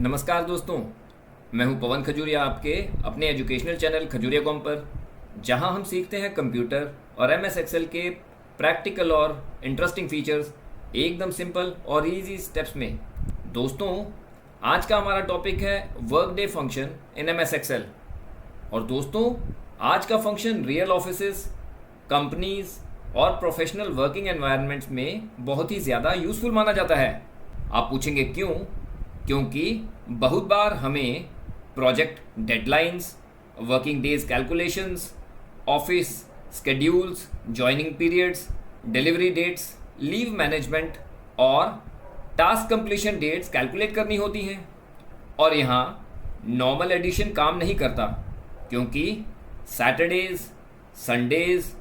नमस्कार दोस्तों, मैं हूं पवन खजूरिया आपके अपने एजुकेशनल चैनल खजूरिया कॉम पर, जहां हम सीखते हैं कंप्यूटर और एमएस एक्सेल के प्रैक्टिकल और इंटरेस्टिंग फीचर्स एकदम सिंपल और इजी स्टेप्स में। दोस्तों, आज का हमारा टॉपिक है workday function in MS Excel. और दोस्तों, आज का फंक्शन रियल ऑफिसेस, कंपनीज और प्रोफेशनल वर्किंग एनवायरनमेंट्स में बहुत ही ज़्यादा यूज़फुल माना जाता है। आप पूछेंगे क्यों? क्योंकि बहुत बार हमें project deadlines, working days calculations, office schedules, joining periods, delivery dates, leave management और टास्क कंप्लीशन डेट्स कैलकुलेट करनी होती हैं। और यहाँ नॉर्मल एडिशन काम नहीं करता, क्योंकि सैटरडेज, संडेज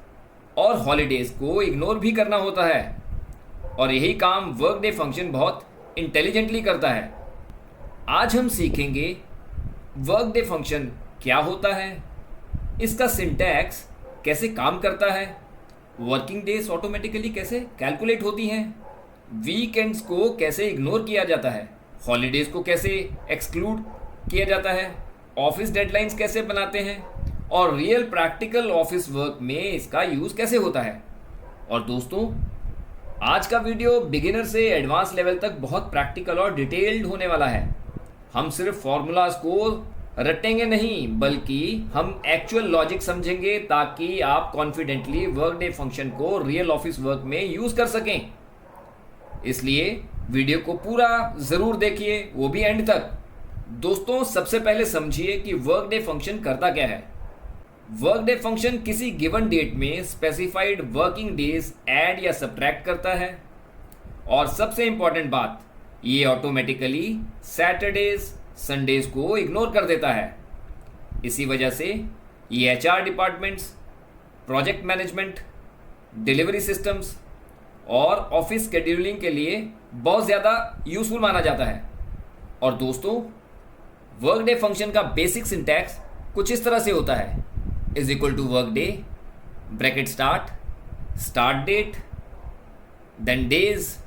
और हॉलीडेज़ को इग्नोर भी करना होता है। और यही काम वर्कडे फंक्शन बहुत इंटेलिजेंटली करता है। आज हम सीखेंगे वर्कडे फंक्शन क्या होता है, इसका सिंटैक्स कैसे काम करता है, वर्किंग डेज ऑटोमेटिकली कैसे कैलकुलेट होती हैं, वीकेंड्स को कैसे इग्नोर किया जाता है, हॉलीडेज़ को कैसे एक्सक्लूड किया जाता है, ऑफिस डेडलाइंस कैसे बनाते हैं और रियल प्रैक्टिकल ऑफिस वर्क में इसका यूज़ कैसे होता है। और दोस्तों, आज का वीडियो बिगिनर से एडवांस लेवल तक बहुत प्रैक्टिकल और डिटेल्ड होने वाला है। हम सिर्फ फॉर्मूलाज को रटेंगे नहीं, बल्कि हम एक्चुअल लॉजिक समझेंगे, ताकि आप कॉन्फिडेंटली वर्कडे फंक्शन को रियल ऑफिस वर्क में यूज़ कर सकें। इसलिए वीडियो को पूरा ज़रूर देखिए, वो भी एंड तक। दोस्तों, सबसे पहले समझिए कि वर्कडे फंक्शन करता क्या है। वर्कडे फंक्शन किसी गिवन डेट में स्पेसिफाइड वर्किंग डेज ऐड या सब्ट्रैक्ट करता है। और सबसे इंपॉर्टेंट बात, ये ऑटोमेटिकली सैटरडेज, संडेज को इग्नोर कर देता है। इसी वजह से ये HR departments, project management, delivery systems और ऑफिस शेड्यूलिंग के लिए बहुत ज़्यादा यूज़फुल माना जाता है। और दोस्तों, वर्कडे फंक्शन का बेसिक सिंटैक्स कुछ इस तरह से होता है: is equal to workday, bracket start date, then days,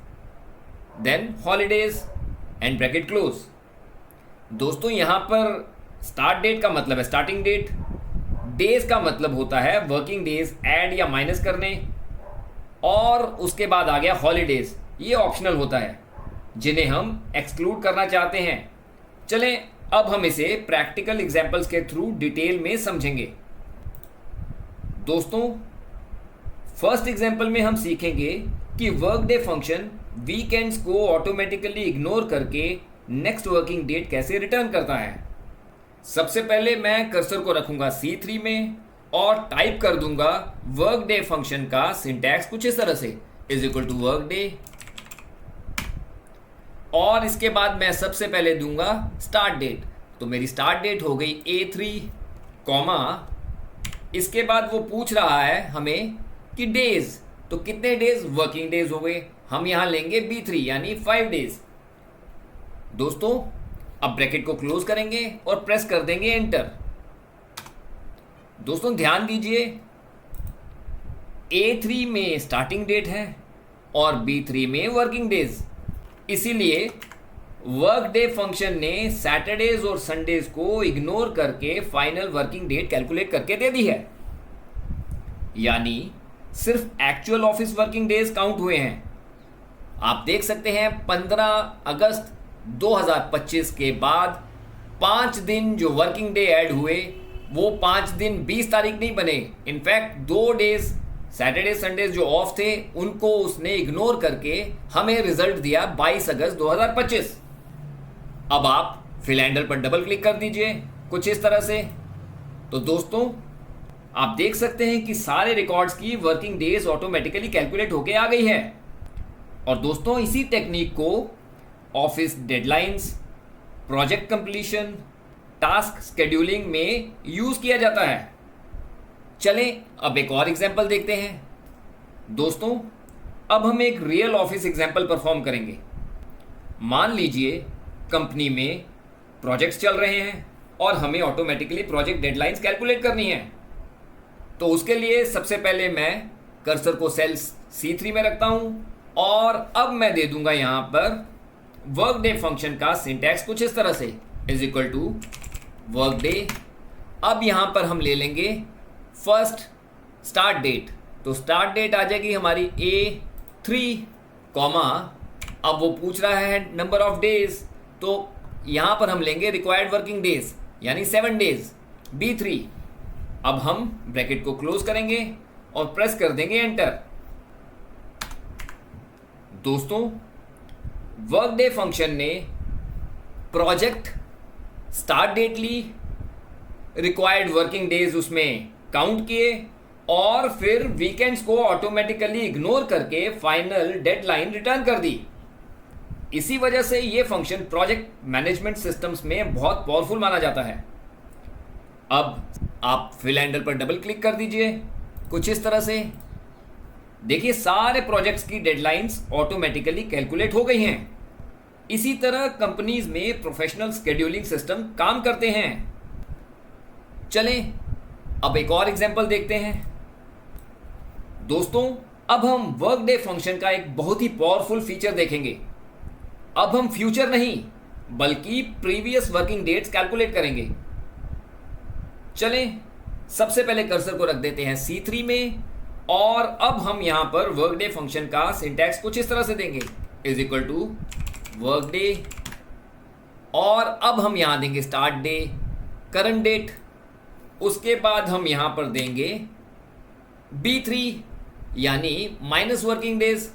then holidays and bracket close. दोस्तों, यहाँ पर स्टार्ट डेट का मतलब है स्टार्टिंग डेट, डेज का मतलब होता है वर्किंग डेज ऐड या माइनस करने, और उसके बाद आ गया हॉलीडेज। ये ऑप्शनल होता है, जिन्हें हम एक्सक्लूड करना चाहते हैं। चलें, अब हम इसे प्रैक्टिकल एग्जाम्पल्स के थ्रू डिटेल में समझेंगे। दोस्तों, फर्स्ट एग्जाम्पल में हम सीखेंगे कि वर्कडे फंक्शन वीकेंड्स को ऑटोमेटिकली इग्नोर करके नेक्स्ट वर्किंग डेट कैसे रिटर्न करता है। सबसे पहले मैं कर्सर को रखूंगा C3 में और टाइप कर दूंगा वर्कडे फंक्शन का सिंटैक्स कुछ इस तरह से: इज इक्वल टू वर्कडे, और इसके बाद मैं सबसे पहले दूंगा स्टार्ट डेट। तो मेरी स्टार्ट डेट हो गई A3, कॉमा, इसके बाद वो पूछ रहा है हमें कि डेज, तो कितने डेज वर्किंग डेज हो गए। हम यहां लेंगे B3 यानी 5 डेज। दोस्तों, अब ब्रैकेट को क्लोज करेंगे और प्रेस कर देंगे एंटर। दोस्तों, ध्यान दीजिए, A3 में स्टार्टिंग डेट है और B3 में वर्किंग डेज। इसीलिए वर्कडे फंक्शन ने सैटरडेज और संडेज को इग्नोर करके फाइनल वर्किंग डेट कैलकुलेट करके दे दी है। यानी सिर्फ actual office working days count हुए हैं। आप देख सकते हैं 15 अगस्त 2025 के बाद 5 दिन जो वर्किंग डे ऐड हुए, वो 5 दिन 20 तारीख नहीं बने। इनफैक्ट 2 डेज सैटरडे संडेज जो ऑफ थे, उनको उसने इग्नोर करके हमें रिजल्ट दिया 22 अगस्त 2025। अब आप फिल हैंडल पर डबल क्लिक कर दीजिए कुछ इस तरह से। तो दोस्तों, आप देख सकते हैं कि सारे रिकॉर्ड्स की वर्किंग डेज ऑटोमेटिकली कैलकुलेट होके आ गई है। और दोस्तों, इसी टेक्निक को office deadlines, project completion, task scheduling में यूज़ किया जाता है। चलें, अब एक और एग्जांपल देखते हैं। दोस्तों, अब हम एक रियल ऑफिस एग्जांपल परफॉर्म करेंगे। मान लीजिए कंपनी में प्रोजेक्ट्स चल रहे हैं और हमें ऑटोमेटिकली प्रोजेक्ट डेडलाइंस कैलकुलेट करनी है। तो उसके लिए सबसे पहले मैं कर्सर को सेल C3 में रखता हूं और अब मैं दे दूंगा यहां पर वर्क डे फंक्शन का सिंटैक्स कुछ इस तरह से is equal to work day. अब यहां पर हम ले लेंगे फर्स्ट स्टार्ट डेट, तो स्टार्ट डेट आ जाएगी हमारी A3 कॉमा, अब वो पूछ रहा है नंबर ऑफ डेज, तो यहां पर हम लेंगे रिक्वायर्ड वर्किंग डेज यानी 7 डेज B3। अब हम ब्रैकेट को क्लोज करेंगे और प्रेस कर देंगे एंटर। दोस्तों, वर्क डे फंक्शन ने प्रोजेक्ट स्टार्ट डेट ली, रिक्वायर्ड वर्किंग डेज उसमें काउंट किए और फिर वीकेंड्स को ऑटोमेटिकली इग्नोर करके फाइनल डेडलाइन रिटर्न कर दी। इसी वजह से ये फंक्शन प्रोजेक्ट मैनेजमेंट सिस्टम्स में बहुत पावरफुल माना जाता है। अब आप फिल हैंडल पर डबल क्लिक कर दीजिए, कुछ इस तरह से देखिए सारे प्रोजेक्ट्स की डेडलाइंस ऑटोमेटिकली कैलकुलेट हो गई हैं। इसी तरह कंपनीज में प्रोफेशनल शेड्यूलिंग सिस्टम काम करते हैं। चलें अब एक और एग्जांपल देखते हैं। दोस्तों, अब हम वर्क डे फंक्शन का एक बहुत ही पावरफुल फीचर देखेंगे। अब हम फ्यूचर नहीं बल्कि प्रीवियस वर्किंग डेट्स कैलकुलेट करेंगे। चलें सबसे पहले कर्सर को रख देते हैं C3 में और अब हम यहां पर वर्क डे फंक्शन का सिंटैक्स कुछ इस तरह से देंगे is equal to work day और अब हम यहां देंगे स्टार्ट डे, करंट डेट, उसके बाद हम यहां पर देंगे B3 यानी माइनस वर्किंग डेज।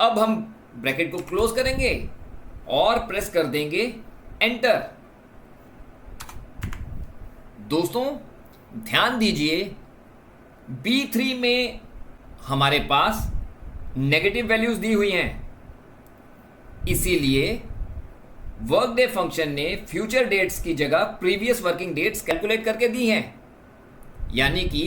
अब हम ब्रैकेट को क्लोज करेंगे और प्रेस कर देंगे एंटर। दोस्तों ध्यान दीजिए B3 में हमारे पास नेगेटिव वैल्यूज दी हुई हैं, इसीलिए वर्क डे फंक्शन ने फ्यूचर डेट्स की जगह प्रीवियस वर्किंग डेट्स कैलकुलेट करके दी हैं। यानी कि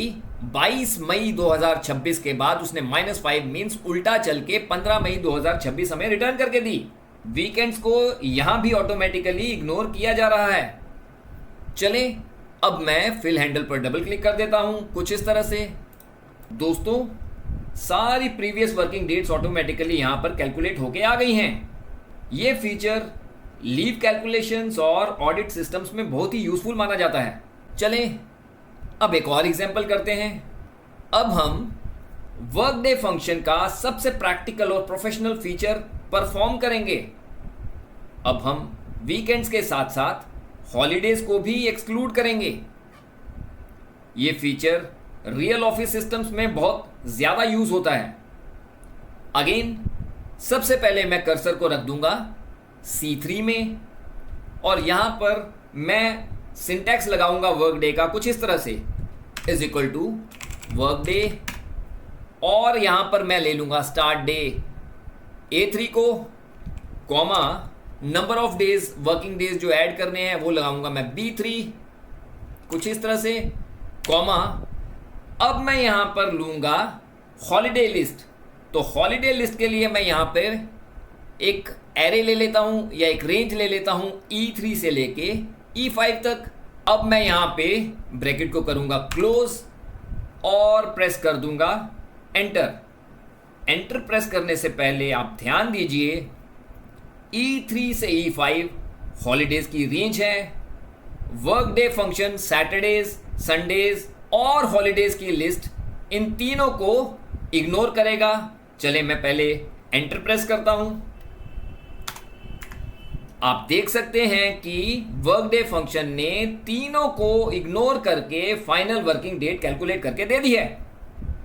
22 मई 2026 के बाद उसने -5 मीन्स उल्टा चल के 15 मई 2026 हमें रिटर्न करके दी। वीकेंड्स को यहां भी ऑटोमेटिकली इग्नोर किया जा रहा है। चलें अब मैं फिल हैंडल पर डबल क्लिक कर देता हूं कुछ इस तरह से। दोस्तों सारी प्रीवियस वर्किंग डेट्स ऑटोमेटिकली यहां पर कैलकुलेट होके आ गई हैं। ये फीचर लीव कैलकुलेशंस और ऑडिट सिस्टम्स में बहुत ही यूजफुल माना जाता है। चलें अब एक और एग्जांपल करते हैं। अब हम वर्क डे फंक्शन का सबसे प्रैक्टिकल और प्रोफेशनल फीचर परफॉर्म करेंगे। अब हम वीकेंड्स के साथ साथ हॉलीडेज को भी एक्सक्लूड करेंगे। ये फीचर रियल ऑफिस सिस्टम्स में बहुत ज्यादा यूज होता है। अगेन सबसे पहले मैं कर्सर को रख दूंगा C3 में और यहां पर मैं सिंटैक्स लगाऊंगा वर्क डे का कुछ इस तरह से is equal to work day और यहां पर मैं ले लूंगा स्टार्ट डे A3 को comma number of days working days जो ऐड करने हैं वो लगाऊंगा मैं B3 कुछ इस तरह से कॉमा अब मैं यहां पर लूंगा हॉलीडे लिस्ट। तो हॉलीडे लिस्ट के लिए मैं यहां पर एक एरे ले लेता हूं या एक रेंज ले लेता हूं E3 से लेके E5 तक। अब मैं यहां पे ब्रैकेट को करूंगा क्लोज और प्रेस कर दूंगा एंटर। एंटर प्रेस करने से पहले आप ध्यान दीजिए E3 से E5 हॉलीडेज की रेंज है। Work day function Saturdays, Sundays और हॉलीडेज की लिस्ट इन तीनों को इग्नोर करेगा। चले मैं पहले एंटर प्रेस करता हूं। आप देख सकते हैं कि वर्क डे फंक्शन ने तीनों को इग्नोर करके फाइनल वर्किंग डेट कैलकुलेट करके दे दी है।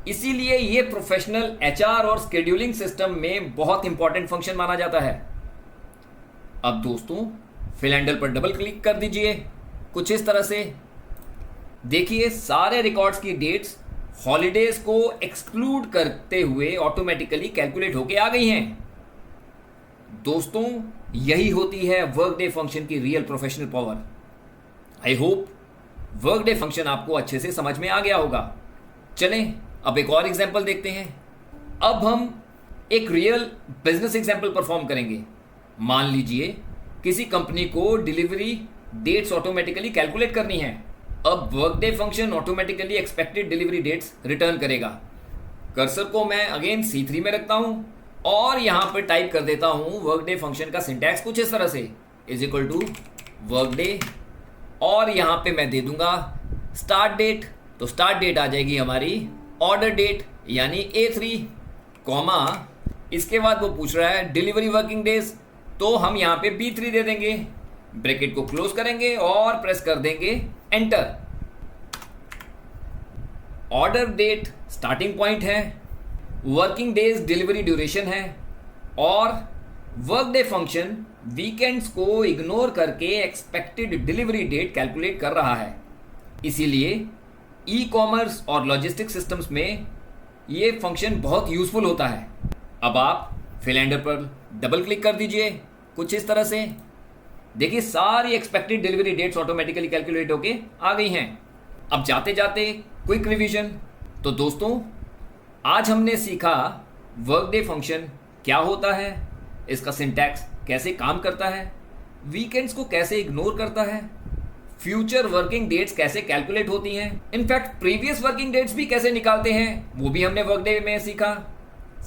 इसीलिए ये प्रोफेशनल HR और शेड्यूलिंग सिस्टम में बहुत इंपॉर्टेंट फंक्शन माना जाता है। अब दोस्तों फिल हैंडल पर डबल क्लिक कर दीजिए कुछ इस तरह से। देखिए सारे रिकॉर्ड्स की डेट्स हॉलीडेज को एक्सक्लूड करते हुए ऑटोमेटिकली कैलकुलेट होके आ गई हैं। दोस्तों यही होती है वर्क डे फंक्शन की real professional power. I hope work day function आपको अच्छे से समझ में आ गया होगा। चलें अब एक और एग्जांपल देखते हैं। अब हम एक रियल बिजनेस एग्जांपल परफॉर्म करेंगे। मान लीजिए किसी कंपनी को डिलीवरी डेट्स ऑटोमेटिकली कैलकुलेट करनी है। अब work day function automatically expected delivery dates return करेगा। कर्सर को मैं अगेन C3 में रखता हूं और यहां पर टाइप कर देता हूं वर्कडे फंक्शन का सिंटैक्स कुछ इस तरह से, इज इक्वल टू वर्कडे, और यहां पे मैं दे दूंगा स्टार्ट डेट। तो स्टार्ट डेट आ जाएगी हमारी ऑर्डर डेट यानी A3, कॉमा इसके बाद वो पूछ रहा है डिलीवरी वर्किंग डेज, तो हम यहां पे B3 दे देंगे, ब्रैकेट को क्लोज करेंगे और प्रेस कर देंगे enter. Order date starting point है, वर्किंग डेज डिलीवरी ड्यूरेशन है, और वर्कडे फंक्शन वीकेंड्स को इग्नोर करके एक्सपेक्टेड डिलीवरी डेट कैलकुलेट कर रहा है। इसीलिए ई कॉमर्स और लॉजिस्टिक सिस्टम्स में ये फंक्शन बहुत यूजफुल होता है। अब आप फिलेंडर पर डबल क्लिक कर दीजिए कुछ इस तरह से, देखिए सारी expected delivery dates automatically calculate होके आ गई हैं। अब जाते जाते क्विक रिवीजन। तो दोस्तों आज हमने सीखा वर्कडे फंक्शन क्या होता है, इसका सिंटैक्स कैसे काम करता है, वीकेंड्स को कैसे इग्नोर करता है, फ्यूचर वर्किंग डेट्स कैसे कैलकुलेट होती हैं, इनफैक्ट प्रीवियस वर्किंग डेट्स भी कैसे निकालते हैं वो भी हमने वर्कडे में सीखा,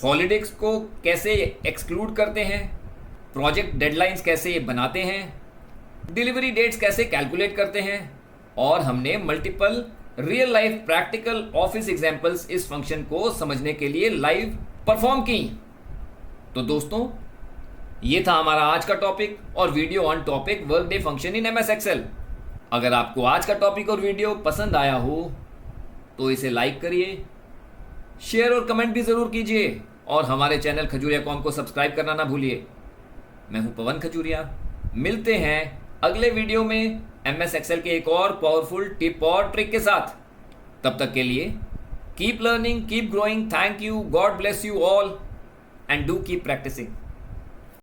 हॉलीडेज को कैसे एक्सक्लूड करते हैं, प्रोजेक्ट डेडलाइंस कैसे बनाते हैं, डिलीवरी डेट्स कैसे कैलकुलेट करते हैं, और हमने multiple real life practical office examples इस फंक्शन को समझने के लिए लाइव परफॉर्म की। तो दोस्तों ये था हमारा आज का टॉपिक और video on topic workday function in MS Excel. अगर आपको आज का टॉपिक और वीडियो पसंद आया हो तो इसे लाइक करिए, शेयर और कमेंट भी ज़रूर कीजिए, और हमारे चैनल खजूरिया कॉम को सब्सक्राइब करना ना भूलिए। मैं हूं पवन खजूरिया, मिलते हैं अगले वीडियो में MS एक्सेल के एक और पावरफुल टिप और ट्रिक के साथ। तब तक के लिए keep learning, keep growing, thank you, God bless you all, and do keep practising.